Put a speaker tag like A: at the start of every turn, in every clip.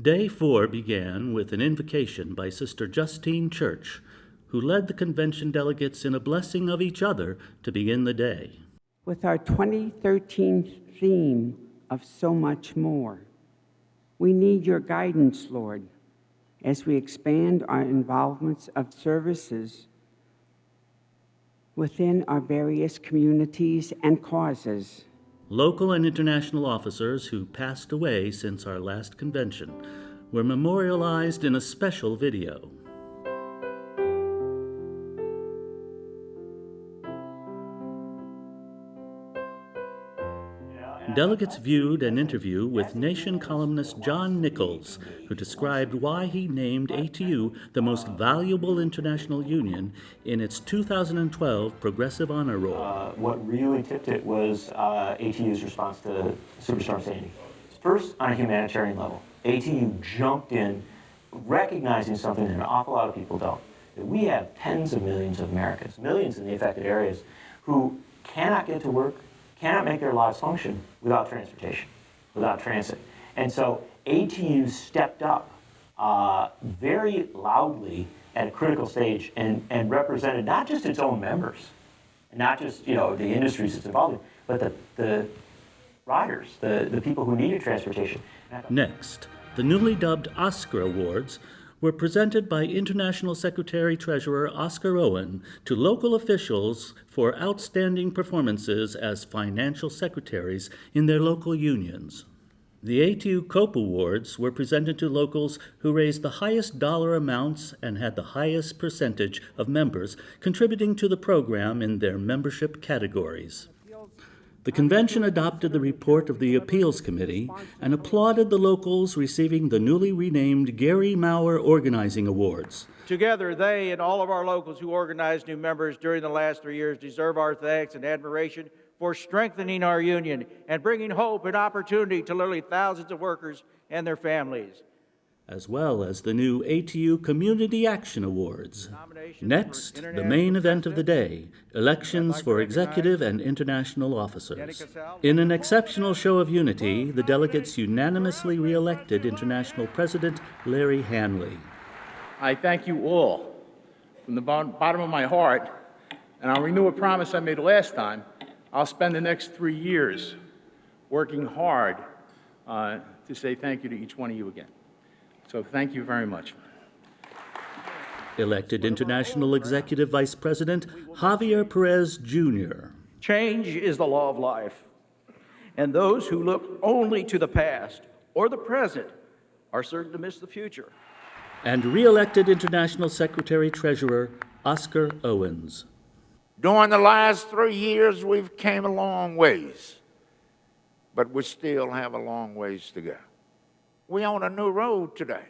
A: Day 4 began with an invocation by Sister Justine Church, who led the convention delegates in a blessing of each other to begin the day.
B: With our 2013 theme of so much more, we need your guidance, Lord, as we expand our involvements of services within our various communities and causes.
A: Local and international officers who passed away since our last convention were memorialized in a special video. Delegates viewed an interview with Nation columnist John Nichols, who described why he named ATU the most valuable international union in its 2012 Progressive Honor Roll.
C: What really tipped it was ATU's response to Superstorm Sandy. First, on a humanitarian level, ATU jumped in, recognizing something that an awful lot of people don't. That we have tens of millions of Americans, millions in the affected areas, who cannot get to work, cannot make their lives function without transportation, without transit. And so ATU stepped up very loudly at a critical stage and represented not just its own members, not just the industries it's involved in, but the riders, the people who needed transportation.
A: Next, the newly dubbed Oscar Awards were presented by International Secretary-Treasurer Oscar Owen to local officials for outstanding performances as financial secretaries in their local unions. The ATU COPE Awards were presented to locals who raised the highest dollar amounts and had the highest percentage of members contributing to the program in their membership categories. The convention adopted the report of the Appeals Committee and applauded the locals receiving the newly renamed Gary Maurer Organizing Awards.
D: Together, they and all of our locals who organized new members during the last 3 years deserve our thanks and admiration for strengthening our union and bringing hope and opportunity to literally thousands of workers and their families.
A: As well as the new ATU Community Action Awards. Next, the main event of the day, elections for executive and international officers. In an exceptional show of unity, the delegates unanimously re-elected International President Larry Hanley.
E: I thank you all from the bottom of my heart, and I'll renew a promise I made last time. I'll spend the next 3 years working hard to say thank you to each one of you again. So thank you very much.
A: Elected International Executive Vice President Javier Perez Jr.
D: Change is the law of life, and those who look only to the past or the present are certain to miss the future.
A: And re-elected International Secretary-Treasurer Oscar Owens.
F: During the last 3 years, we've came a long ways, but we still have a long ways to go. We're on a new road today.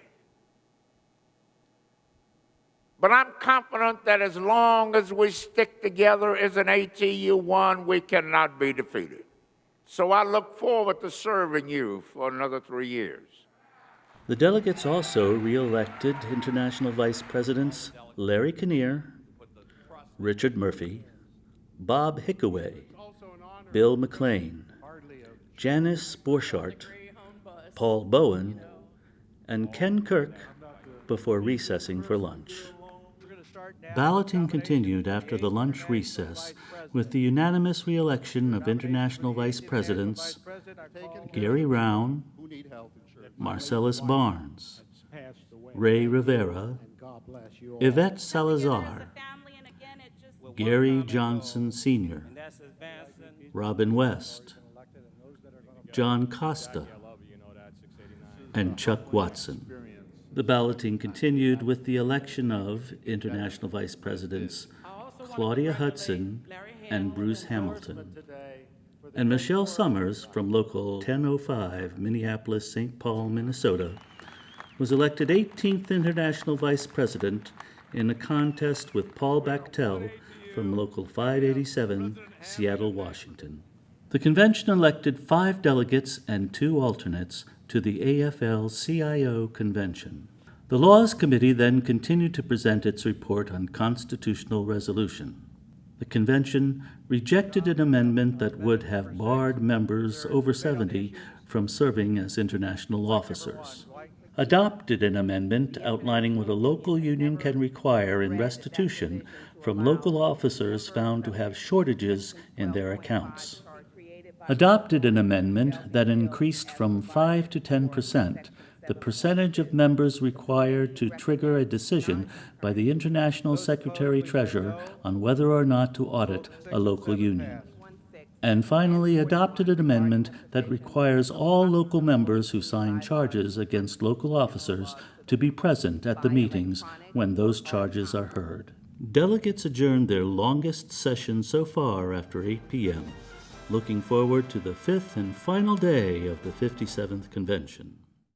F: But I'm confident that as long as we stick together as an ATU1, we cannot be defeated. So I look forward to serving you for another 3 years.
A: The delegates also re-elected International Vice Presidents Larry Kinnear, Richard Murphy, Bob Hickaway, Bill McLean, Janice Borchardt, Paul Bowen, and Ken Kirk before recessing for lunch. Balloting continued after the lunch recess with the unanimous re-election of International Vice Presidents Gary Round, Marcellus Barnes, Ray Rivera, Yvette Salazar, Gary Johnson Sr., Robin West, John Costa, and Chuck Watson. The balloting continued with the election of International Vice Presidents Claudia Hudson and Bruce Hamilton. And Michelle Summers from local 1005 Minneapolis-St. Paul, Minnesota, was elected 18th International Vice President in a contest with Paul Bachtel from local 587 Seattle, Washington. The convention elected 5 delegates and 2 alternates to the AFL-CIO convention. The Laws Committee then continued to present its report on constitutional resolution. The convention rejected an amendment that would have barred members over 70 from serving as international officers. adopted an amendment outlining what a local union can require in restitution from local officers found to have shortages in their accounts. Adopted an amendment that increased from 5 to 10% the percentage of members required to trigger a decision by the International Secretary-Treasurer on whether or not to audit a local union. And finally, adopted an amendment that requires all local members who sign charges against local officers to be present at the meetings when those charges are heard. Delegates adjourned their longest session so far after 8 p.m., looking forward to the fifth and final day of the 57th Convention.